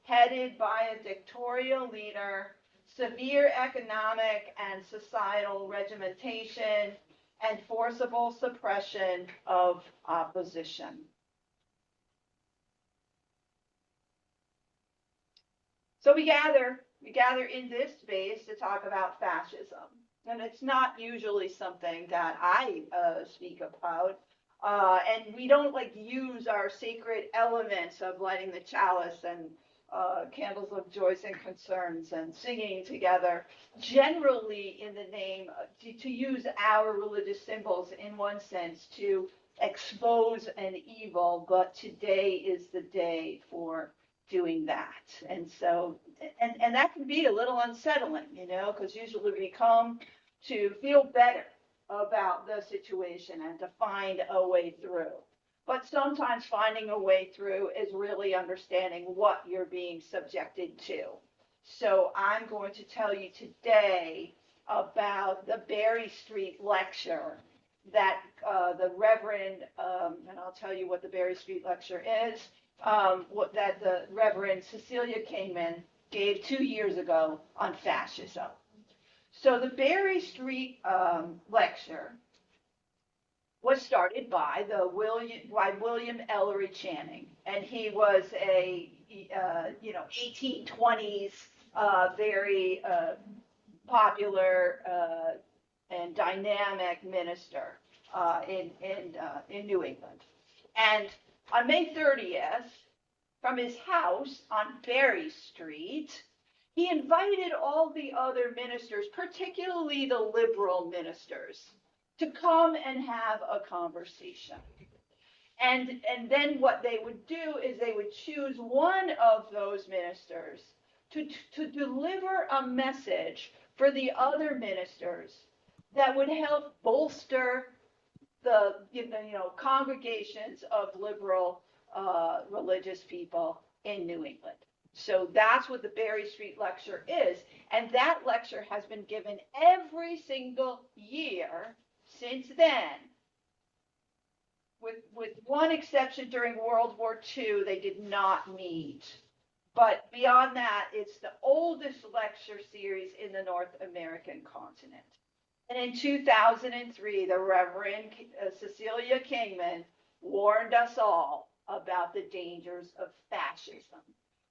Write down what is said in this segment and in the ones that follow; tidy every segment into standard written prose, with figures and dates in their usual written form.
headed by a dictatorial leader, severe economic and societal regimentation, and forcible suppression of opposition. So we gather in this space to talk about fascism. And it's not usually something that I speak about. And we don't like use our sacred elements of lighting the chalice and candles of joys and concerns and singing together, generally in the name to use our religious symbols in one sense to expose an evil, but today is the day for doing that. And so, and that can be a little unsettling, you know, because usually we come to feel better about the situation and to find a way through. But sometimes finding a way through is really understanding what you're being subjected to. So I'm going to tell you today about the Berry Street lecture that the Reverend, and I'll tell you what the Berry Street lecture is, that the Reverend Cecilia Kingman gave 2 years ago on fascism. So the Berry Street lecture was started by William Ellery Channing, and he was a 1820s very popular and dynamic minister in New England. And on May 30th, from his house on Berry Street, he invited all the other ministers, particularly the liberal ministers, to come and have a conversation. And then what they would do is they would choose one of those ministers to deliver a message for the other ministers that would help bolster the congregations of liberal religious people in New England. So that's what the Berry Street lecture is. And that lecture has been given every single year since then. With one exception, during World War II, they did not meet. But beyond that, it's the oldest lecture series in the North American continent. And in 2003, the Reverend Cecilia Kingman warned us all about the dangers of fascism,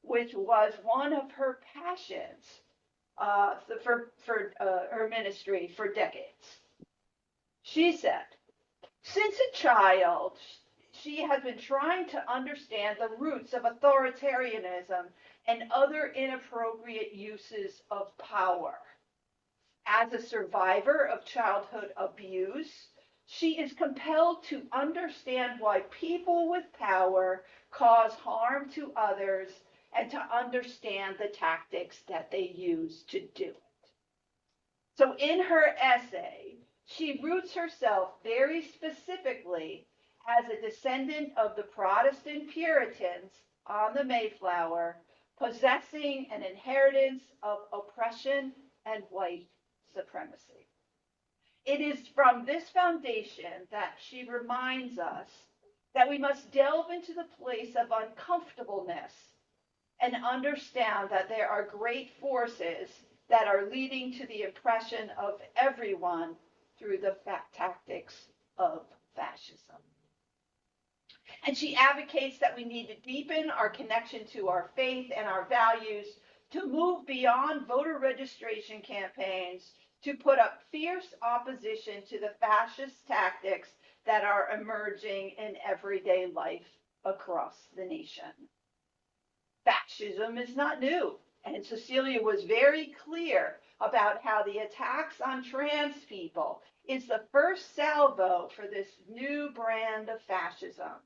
which was one of her passions for her ministry for decades. She said, since a child, she has been trying to understand the roots of authoritarianism and other inappropriate uses of power. As a survivor of childhood abuse, she is compelled to understand why people with power cause harm to others and to understand the tactics that they use to do it. So in her essay, she roots herself very specifically as a descendant of the Protestant Puritans on the Mayflower, possessing an inheritance of oppression and white supremacy. It is from this foundation that she reminds us that we must delve into the place of uncomfortableness and understand that there are great forces that are leading to the oppression of everyone through the tactics of fascism. And she advocates that we need to deepen our connection to our faith and our values, to move beyond voter registration campaigns, to put up fierce opposition to the fascist tactics that are emerging in everyday life across the nation. Fascism is not new, and Cecilia was very clear about how the attacks on trans people is the first salvo for this new brand of fascism.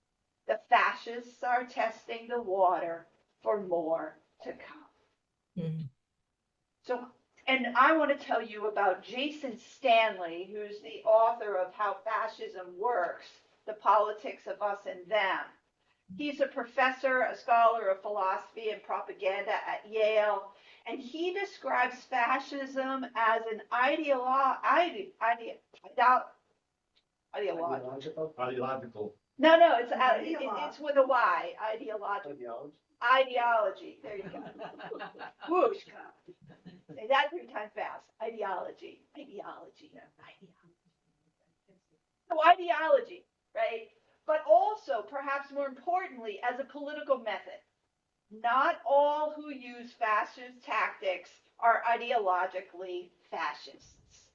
The fascists are testing the water for more to come. Mm-hmm. So, and I want to tell you about Jason Stanley, who's the author of How Fascism Works, The Politics of Us and Them. He's a professor, a scholar of philosophy and propaganda at Yale, and he describes fascism as an ideological. Ideological. No, it's with a Y, ideological. Ideology. There you go. Whoosh. Say that 3 times fast. Ideology. Ideology. Ideology. So ideology, right? But also, perhaps more importantly, as a political method. Not all who use fascist tactics are ideologically fascists.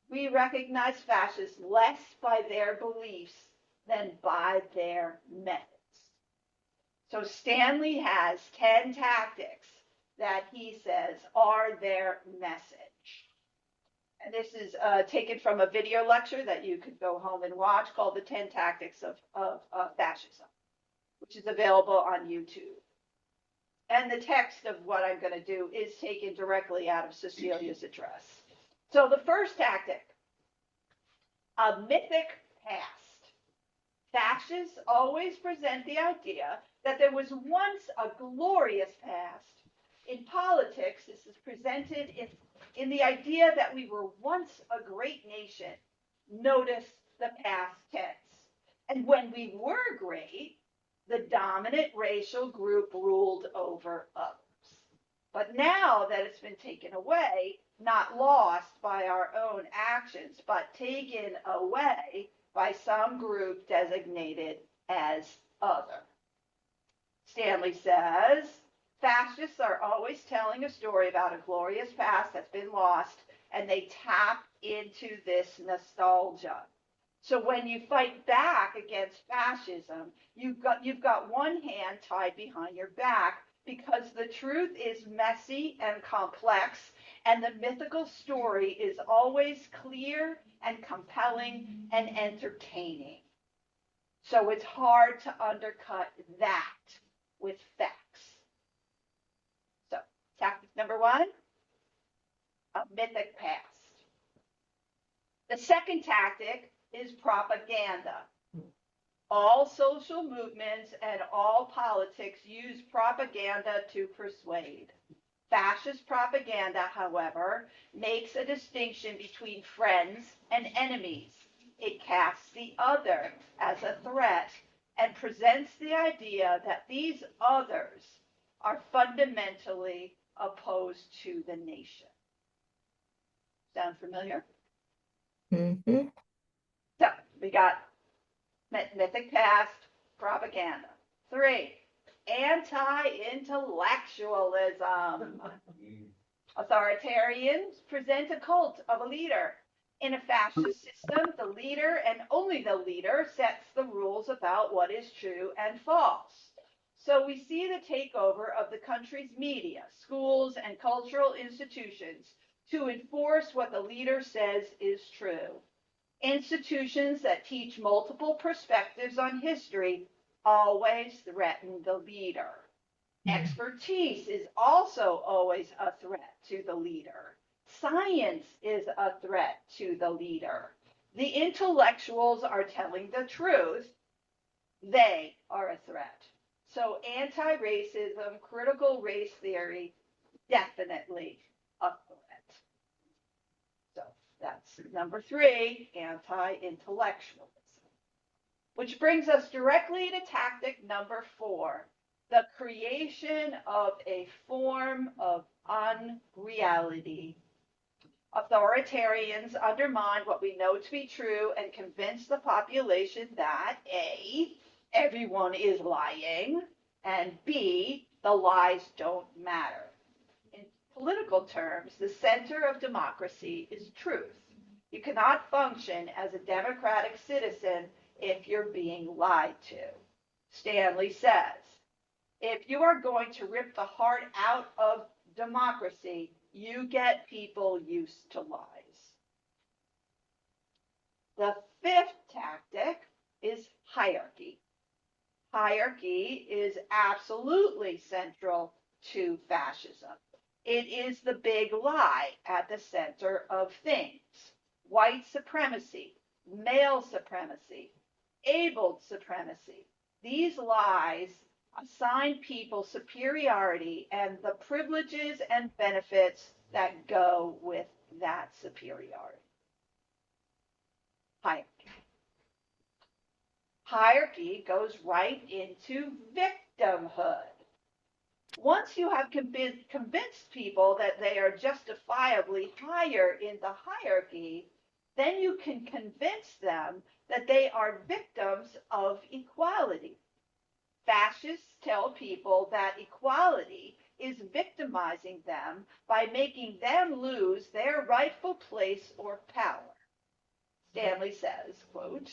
We recognize fascists less by their beliefs than by their methods. So Stanley has 10 tactics that he says are their message. And this is taken from a video lecture that you could go home and watch called The 10 Tactics of Fascism, which is available on YouTube. And the text of what I'm going to do is taken directly out of Cecilia's address. So the first tactic, a mythic past. Fascists always present the idea that there was once a glorious past. In politics, this is presented in the idea that we were once a great nation. Notice the past tense. And when we were great, the dominant racial group ruled over others. But now that it's been taken away, not lost by our own actions, but taken away by some group designated as other. Stanley says, fascists are always telling a story about a glorious past that's been lost, and they tap into this nostalgia. So when you fight back against fascism, you've got one hand tied behind your back because the truth is messy and complex, and the mythical story is always clear and compelling and entertaining. So it's hard to undercut that with facts. So tactic number 1, a mythic past. The second tactic is propaganda. All social movements and all politics use propaganda to persuade. Fascist propaganda, however, makes a distinction between friends and enemies. It casts the other as a threat and presents the idea that these others are fundamentally opposed to the nation. Sound familiar? Mm-hmm. So we got mythic past, propaganda. 3, anti-intellectualism. Authoritarians present a cult of a leader. In a fascist system, the leader and only the leader sets the rules about what is true and false. So we see the takeover of the country's media, schools, and cultural institutions to enforce what the leader says is true. Institutions that teach multiple perspectives on history always threaten the leader. Expertise is also always a threat to the leader. Science is a threat to the leader. The intellectuals are telling the truth. They are a threat. So anti-racism, critical race theory, definitely a threat. So that's number 3, anti-intellectualism. Which brings us directly to tactic number 4, the creation of a form of unreality. Authoritarians undermine what we know to be true and convince the population that A, everyone is lying, and B, the lies don't matter. In political terms, the center of democracy is truth. You cannot function as a democratic citizen if you're being lied to. Stanley says, if you are going to rip the heart out of democracy, you get people used to lies. The 5th tactic is hierarchy. Hierarchy is absolutely central to fascism. It is the big lie at the center of things. White supremacy, male supremacy, abled supremacy. These lies assign people superiority and the privileges and benefits that go with that superiority. Hierarchy. Hierarchy goes right into victimhood. Once you have convinced people that they are justifiably higher in the hierarchy, then you can convince them that they are victims of equality. Fascists tell people that equality is victimizing them by making them lose their rightful place or power. Stanley says, quote,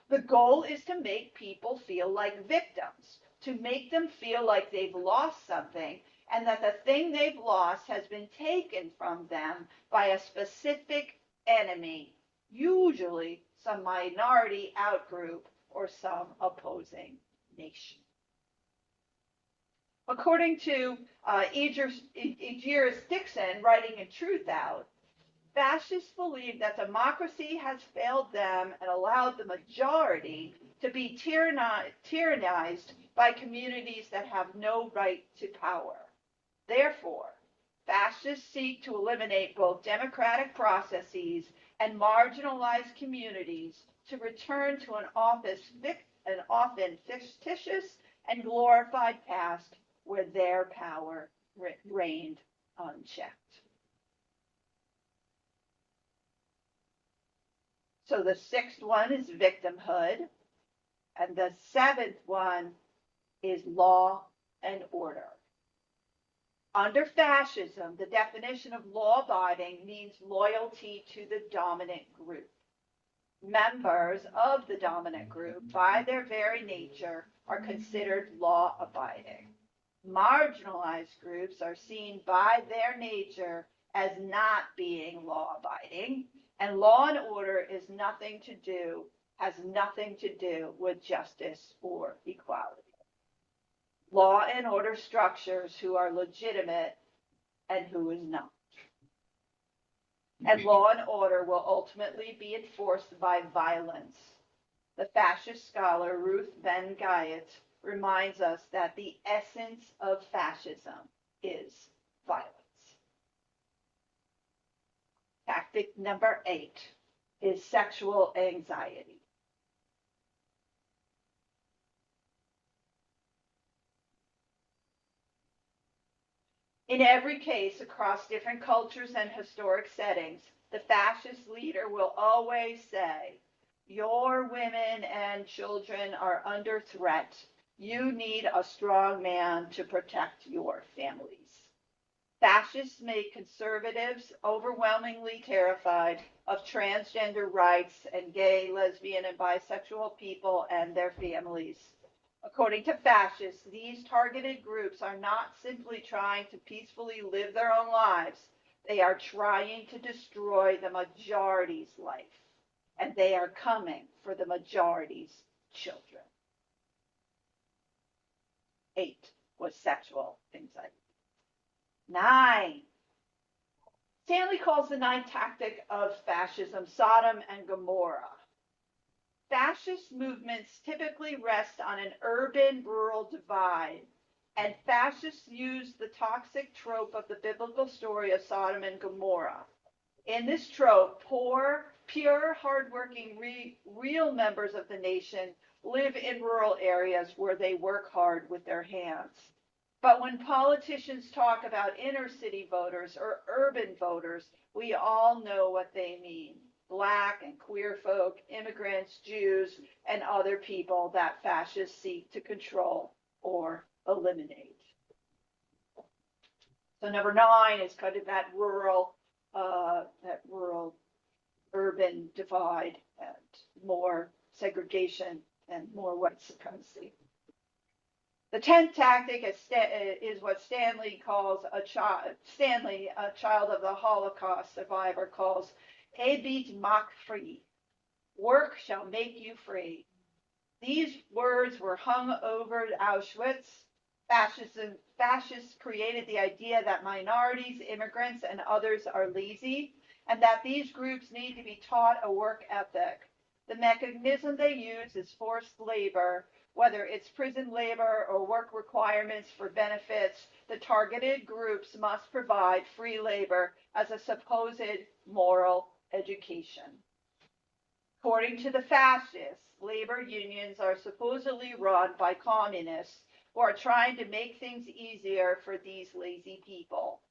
the goal is to make people feel like victims, to make them feel like they've lost something and that the thing they've lost has been taken from them by a specific enemy, usually some minority outgroup or some opposing nation. According to Egeris Dixon, writing in Truth Out, fascists believe that democracy has failed them and allowed the majority to be tyrannized by communities that have no right to power. Therefore, fascists seek to eliminate both democratic processes and marginalized communities to return to an often fictitious and glorified past where their power reigned unchecked. So the sixth one is victimhood, and the seventh one is law and order. Under fascism, the definition of law-abiding means loyalty to the dominant group. Members of the dominant group, by their very nature, are considered law-abiding. Marginalized groups are seen by their nature as not being law-abiding, and law and order has nothing to do with justice or equality. Law and order structures who are legitimate and who is not. And law and order will ultimately be enforced by violence. The fascist scholar Ruth Ben Guyot reminds us that the essence of fascism is violence. Tactic number 8 is sexual anxiety. In every case, across different cultures and historic settings, the fascist leader will always say, your women and children are under threat. You need a strong man to protect your families. Fascists make conservatives overwhelmingly terrified of transgender rights and gay, lesbian, and bisexual people and their families. According to fascists, these targeted groups are not simply trying to peacefully live their own lives. They are trying to destroy the majority's life, and they are coming for the majority's children. 8 was sexual anxiety. 9. Stanley calls the 9th tactic of fascism Sodom and Gomorrah. Fascist movements typically rest on an urban-rural divide, and fascists use the toxic trope of the biblical story of Sodom and Gomorrah. In this trope, poor, pure, hardworking, real members of the nation live in rural areas where they work hard with their hands. But when politicians talk about inner city voters or urban voters, we all know what they mean. Black and queer folk, immigrants, Jews, and other people that fascists seek to control or eliminate. So number 9 is kind of that rural urban divide and more segregation and more white supremacy. The 10th tactic is what Stanley calls a child of the Holocaust survivor, calls Ebit mach free. Work shall make you free. These words were hung over Auschwitz. Fascists created the idea that minorities, immigrants, and others are lazy, and that these groups need to be taught a work ethic. The mechanism they use is forced labor, whether it's prison labor or work requirements for benefits. The targeted groups must provide free labor as a supposed moral education. According to the fascists, labor unions are supposedly run by communists who are trying to make things easier for these lazy people.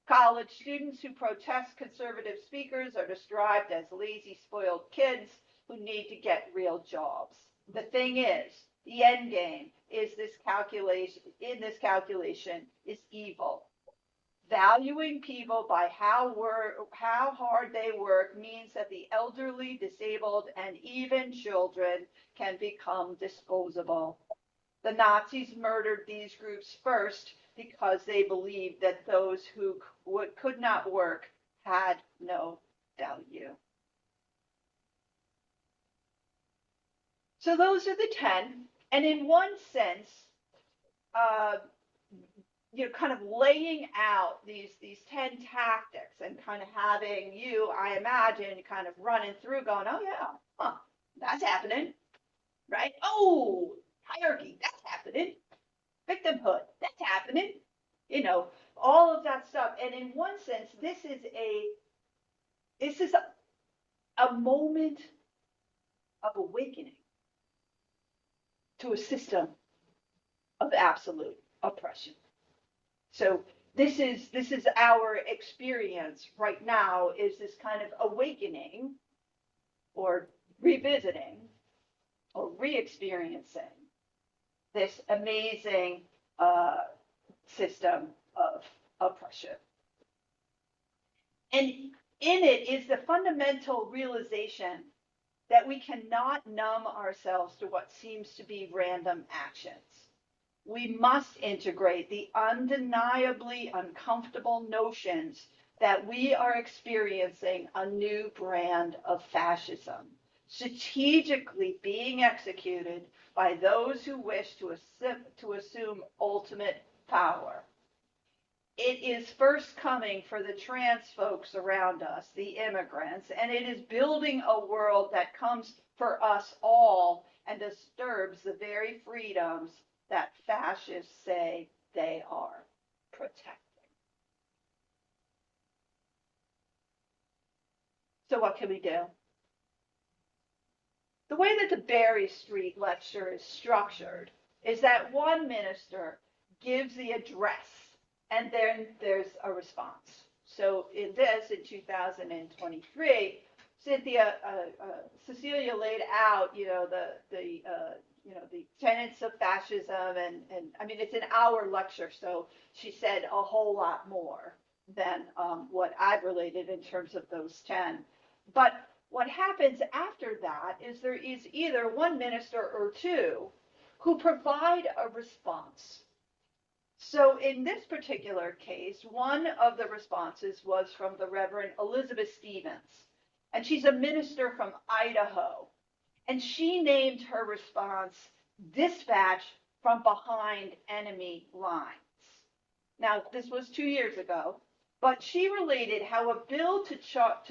College students who protest conservative speakers are described as lazy, spoiled kids who need to get real jobs. The thing is, the end game is this calculation is evil. Valuing people by how hard they work means that the elderly, disabled, and even children can become disposable. The Nazis murdered these groups first because they believed that those who could not work had no value. So those are the 10. And in one sense, uh, kind of laying out these 10 tactics and kind of having you, I imagine, kind of running through going, oh yeah, huh, that's happening, right? Oh, hierarchy, that's happening. Victimhood, that's happening. All of that stuff. And in one sense, this is a moment of awakening to a system of absolute oppression. So this is our experience right now, is this kind of awakening or revisiting or re-experiencing this amazing system of oppression. And in it is the fundamental realization that we cannot numb ourselves to what seems to be random actions. We must integrate the undeniably uncomfortable notions that we are experiencing a new brand of fascism, strategically being executed by those who wish to assume ultimate power. It is first coming for the trans folks around us, the immigrants, and it is building a world that comes for us all and disturbs the very freedoms that fascists say they are protecting. So what can we do? The way that the Berry Street lecture is structured is that one minister gives the address and then there's a response. So in 2023, Cecilia laid out, the tenets of fascism, and I mean, it's an hour lecture, so she said a whole lot more than what I've related in terms of those 10. But what happens after that is there is either one minister or two who provide a response. So in this particular case, one of the responses was from the Reverend Elizabeth Stevens, and she's a minister from Idaho. And she named her response "Dispatch from Behind Enemy Lines." Now, this was 2 years ago, but she related how a bill to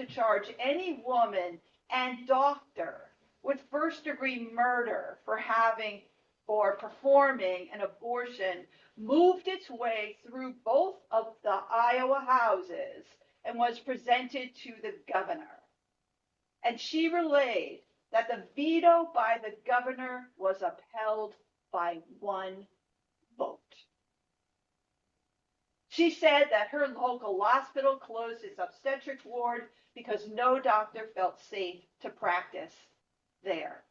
charge any woman and doctor with first-degree murder for having or performing an abortion moved its way through both of the Iowa houses and was presented to the governor. And she relayed that the veto by the governor was upheld by one vote. She said that her local hospital closed its obstetrics ward because no doctor felt safe to practice there.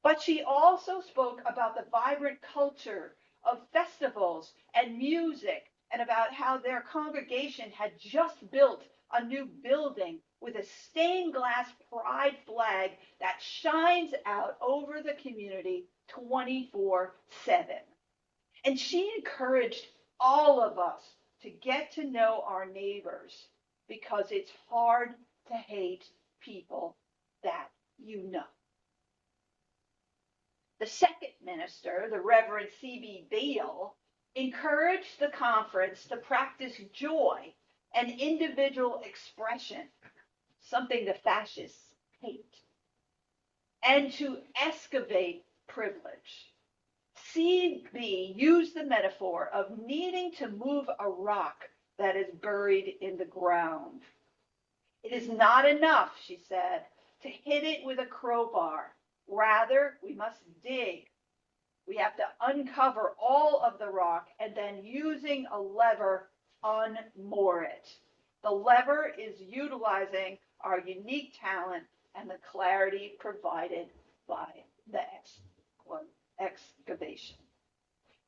But she also spoke about the vibrant culture of festivals and music, and about how their congregation had just built a new building with a stained glass pride flag that shines out over the community 24/7. And she encouraged all of us to get to know our neighbors, because it's hard to hate people that you know. The second minister, the Reverend C.B. Beale, encouraged the conference to practice joy and individual expression, something the fascists hate, and to excavate privilege. CB used the metaphor of needing to move a rock that is buried in the ground. It is not enough, she said, to hit it with a crowbar. Rather, we must dig We have to uncover all of the rock and then using a lever, unmoor it. The lever is utilizing our unique talent and the clarity provided by the excavation.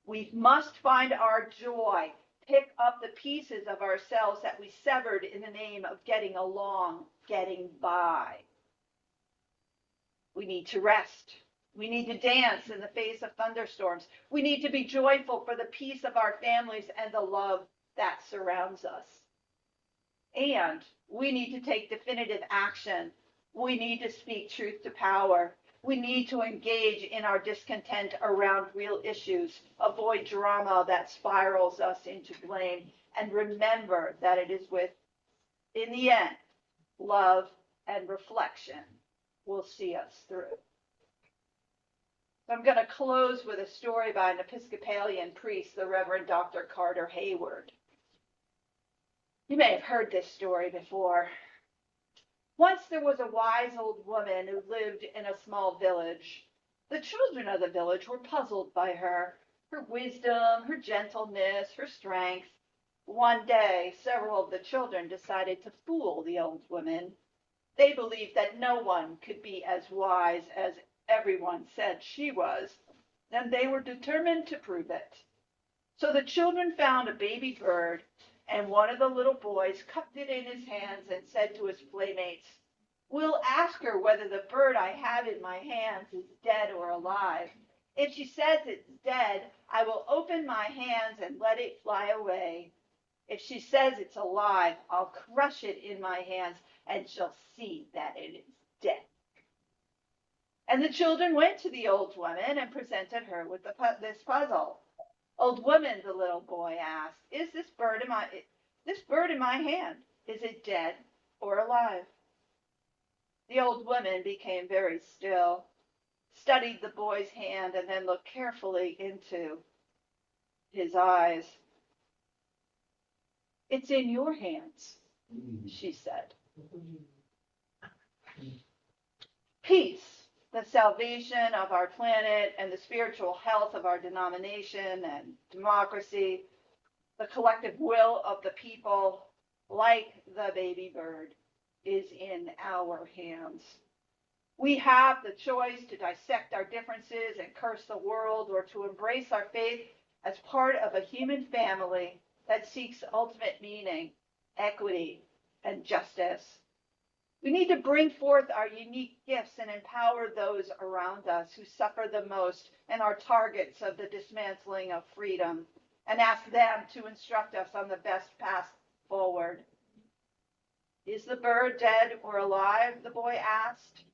We must find our joy, pick up the pieces of ourselves that we severed in the name of getting along, getting by. We need to rest. We need to dance in the face of thunderstorms. We need to be joyful for the peace of our families and the love that surrounds us. And we need to take definitive action. We need to speak truth to power. We need to engage in our discontent around real issues, avoid drama that spirals us into blame, and remember that it is in the end, love and reflection will see us through. I'm going to close with a story by an Episcopalian priest, the Reverend Dr. Carter Hayward. You may have heard this story before. Once there was a wise old woman who lived in a small village. The children of the village were puzzled by her wisdom, her gentleness, her strength. One day, several of the children decided to fool the old woman. They believed that no one could be as wise as everyone said she was, and they were determined to prove it. So the children found a baby bird, and one of the little boys cupped it in his hands and said to his playmates, "We'll ask her whether the bird I have in my hands is dead or alive. If she says it's dead, I will open my hands and let it fly away. If she says it's alive, I'll crush it in my hands and she'll see that it is dead." And the children went to the old woman and presented her with this puzzle. "Old woman," the little boy asked, "is this bird in my hand, is it dead or alive?" The old woman became very still, studied the boy's hand, and then looked carefully into his eyes. "It's in your hands," she said. Peace, the salvation of our planet and the spiritual health of our denomination and democracy, the collective will of the people, like the baby bird, is in our hands. We have the choice to dissect our differences and curse the world, or to embrace our faith as part of a human family that seeks ultimate meaning, equity, and justice. We need to bring forth our unique gifts and empower those around us who suffer the most and are targets of the dismantling of freedom, and ask them to instruct us on the best path forward. "Is the bird dead or alive?" the boy asked.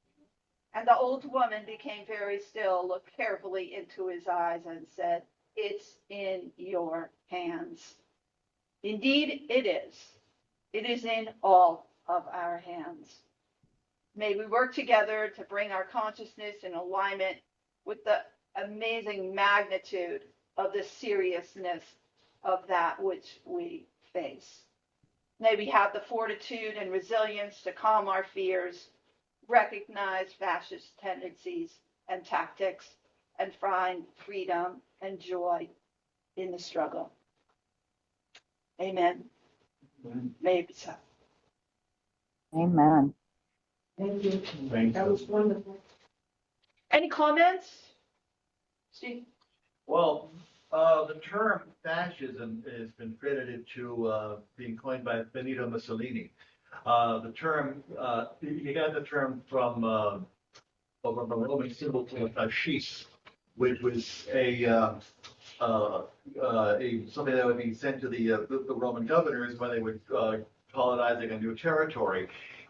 And the old woman became very still, looked carefully into his eyes, and said, "It's in your hands." Indeed, it is. It is in all of our hands. May we work together to bring our consciousness in alignment with the amazing magnitude of the seriousness of that which we face. May we have the fortitude and resilience to calm our fears, recognize fascist tendencies and tactics, and find freedom and joy in the struggle. Amen. May it be so. Amen. Thank you. Thank That you. was wonderful. Any comments? Steve? Well, the term fascism has been credited to being coined by Benito Mussolini. The term, he got the term from a Roman symbol called fascist, which was something that would be sent to the Roman governors when they were colonizing a new territory.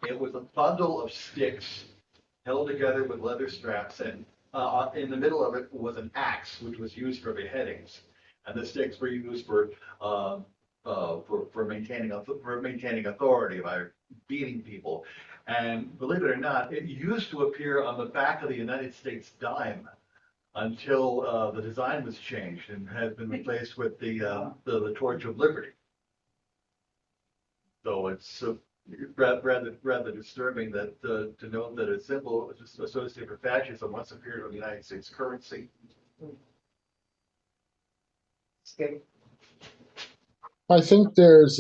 It was a bundle of sticks held together with leather straps, and in the middle of it was an axe, which was used for beheadings, and the sticks were used for maintaining authority by beating people. And believe it or not, it used to appear on the back of the United States dime until the design was changed and has been replaced with the Torch of Liberty. So it's rather disturbing that to note that a symbol associated with fascism once appeared on the United States currency. I think there's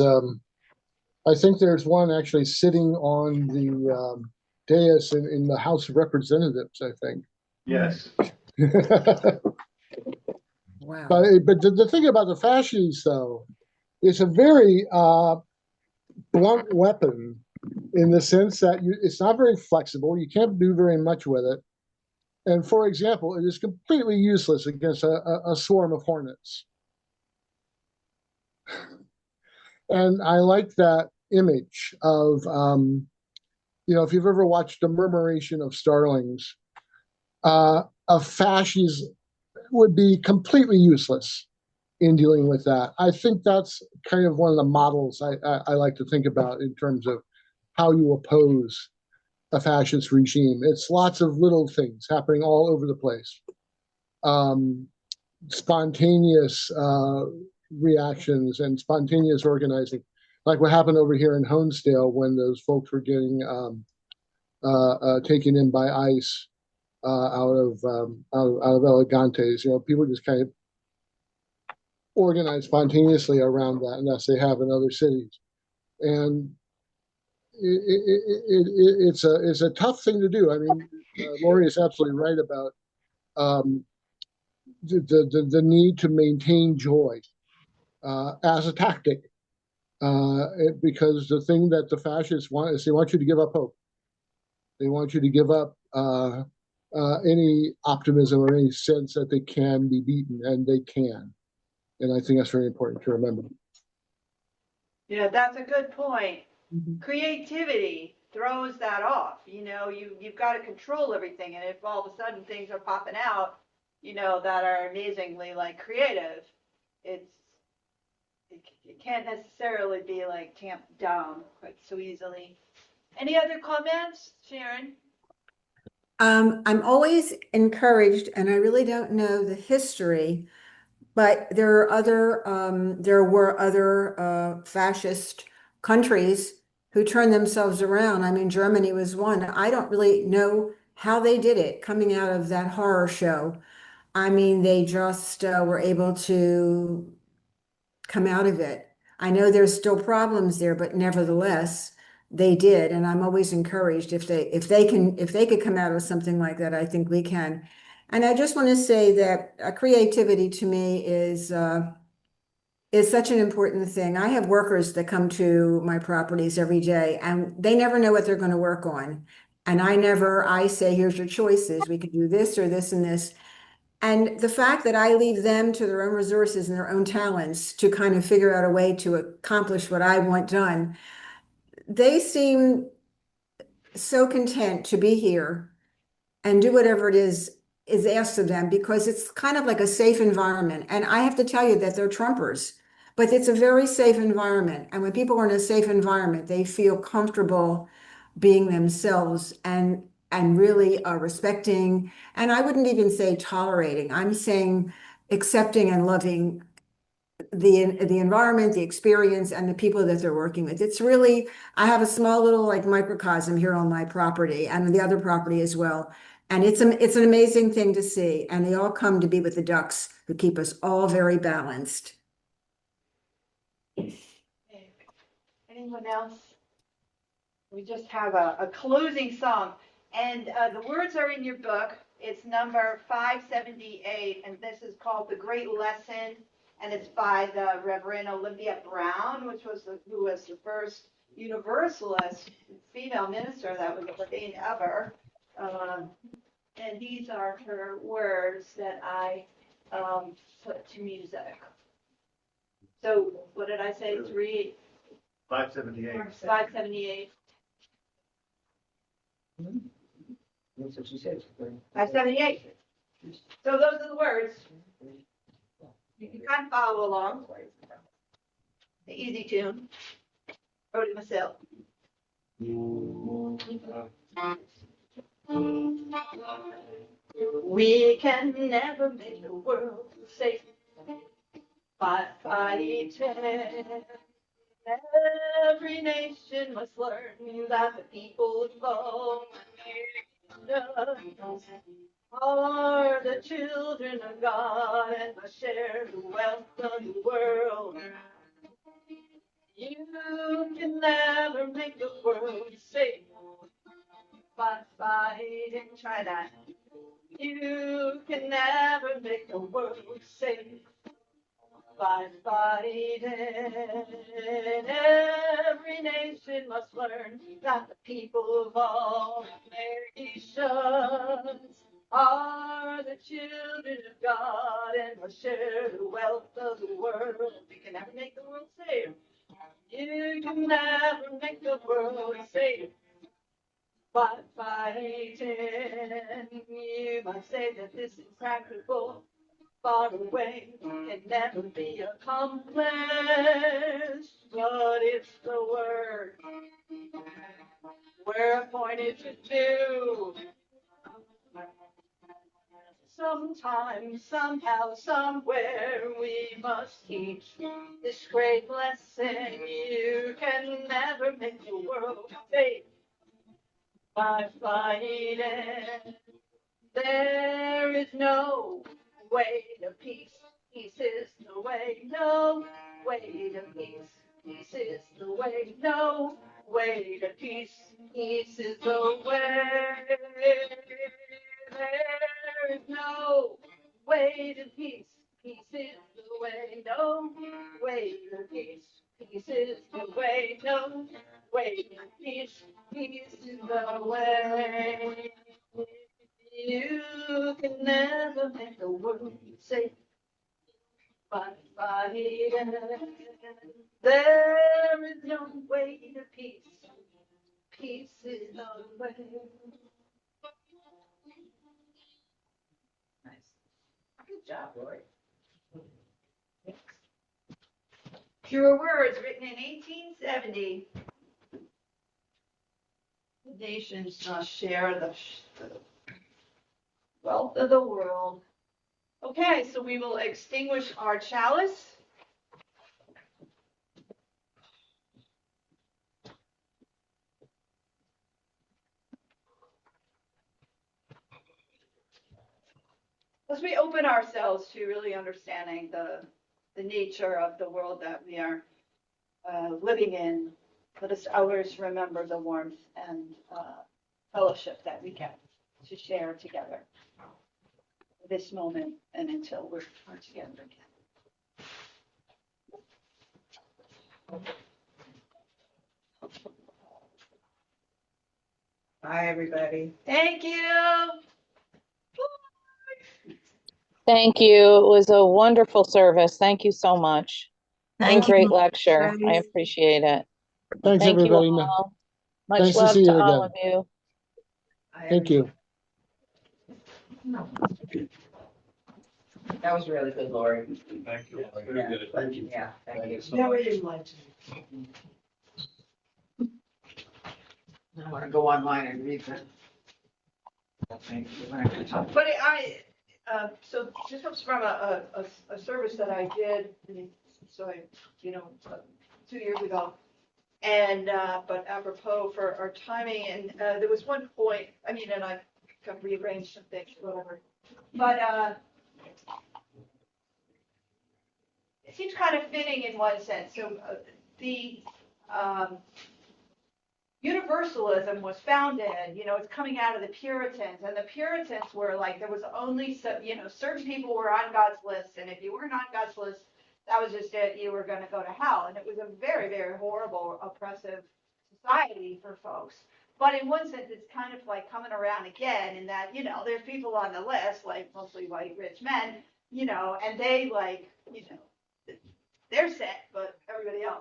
one actually sitting on the dais in the House of Representatives, I think. Yes. Wow. But the thing about the fascists, though, it's a very blunt weapon in the sense that it's not very flexible. You can't do very much with it. And for example, it is completely useless against a swarm of hornets. And I like that image of, if you've ever watched a murmuration of starlings, a fascist would be completely useless in dealing with that. I think that's kind of one of the models I like to think about in terms of how you oppose a fascist regime. It's lots of little things happening all over the place. Spontaneous reactions and spontaneous organizing, like what happened over here in Honesdale when those folks were getting taken in by ICE out of Elegantes. People just kind of organize spontaneously around that, and as they have in other cities. And it's a tough thing to do. I mean, Laurie is absolutely right about the need to maintain joy as a tactic, because the thing that the fascists want is they want you to give up hope. They want you to give up any optimism or any sense that they can be beaten, and they can. And I think that's very important to remember. Yeah, that's a good point. Mhm. Creativity throws that off. You've got to control everything, and if all of a sudden things are popping out, that are amazingly like creative, it can't necessarily be like tamped down quite so easily. Any other comments, Sharon? I'm always encouraged, and I really don't know the history, but there were other fascist countries who turned themselves around. I mean, Germany was one. I don't really know how they did it coming out of that horror show. I mean, they just were able to come out of it. I know there's still problems there, but nevertheless, they did. And I'm always encouraged if they could come out of something like that, I think we can. And I just want to say that creativity to me is such an important thing. I have workers that come to my properties every day and they never know what they're going to work on. And I say, here's your choices. We could do this or this and this. And the fact that I leave them to their own resources and their own talents to kind of figure out a way to accomplish what I want done, they seem so content to be here and do whatever it is asked of them because it's kind of like a safe environment. And I have to tell you that they're Trumpers, but it's a very safe environment. And when people are in a safe environment, they feel comfortable being themselves and really respecting. And I wouldn't even say tolerating. I'm saying accepting and loving the environment, the experience, and the people that they're working with. It's really, I have a small little like microcosm here on my property and the other property as well. And it's an amazing thing to see. And they all come to be with the ducks who keep us all very balanced. Anyone else? We just have a closing song. And the words are in your book. It's number 578, and this is called The Great Lesson, and it's by the Reverend Olympia Brown, who was the first Universalist female minister that was ordained ever. And these are her words that I put to music. So what did I say? 578. 578. That's what she said. 578. So those are the words. You can kind of follow along. The easy tune. Wrote it myself. We can never make the world safe by fighting. Every nation must learn that the people alone are the children of God and must share the wealth of the world. You can never make the world safe by fighting. Try that. You can never make the world safe by fighting. Every nation must learn that the people of all nations are the children of God and must share the wealth of the world. You can never make the world safe. You can never make the world safe by fighting. You must say that this is practical, far away, can never be accomplished, but it's the word we're appointed to do. Sometime, somehow, somewhere, we must teach this great lesson. You can never make the world safe by fighting. There is no way to peace. Peace is the way. No way to peace. Peace is the way. No way to peace. Peace is the way. There is no way to peace. Peace is the way. No way to peace. Peace is the way. No way to peace. Peace is the way. You can never make the world safe by fighting. There is no way to peace. Peace is the way. Nice. Good job, Laurie. Fewer words written in 1870. The nations must share the wealth of the world. Okay, so we will extinguish our chalice. As we open ourselves to really understanding the nature of the world that we are living in, let us always remember the warmth and fellowship that we get to share together this moment and until we're together again. Bye, everybody. Thank you. Thank you. It was a wonderful service. Thank you so much. What a Thank you. great lecture. I Guys. appreciate it. Thanks, Thank you everybody. all. Much Nice to love see to you all again. of you. Bye, Thank you. That was really good, Laurie. Thank you. Yeah. Thank you. Yeah, thank you. so much. I want to go online and read them. Thank you. We're not gonna talk. But so this comes from a service that I did, so I, 2 years ago. And, but apropos for our timing, and there was one point, and I kind of rearranged some things, whatever. But it seems kind of fitting in one sense. So the Universalism was founded, it's coming out of the Puritans, and the Puritans were like, there was only certain people were on God's list, and if you weren't on God's list, that was just it, you were going to go to hell. And it was a very, very horrible, oppressive society for folks. But in one sense, it's kind of like coming around again in that, there's people on the list, like mostly white rich men, and they they're set, but everybody else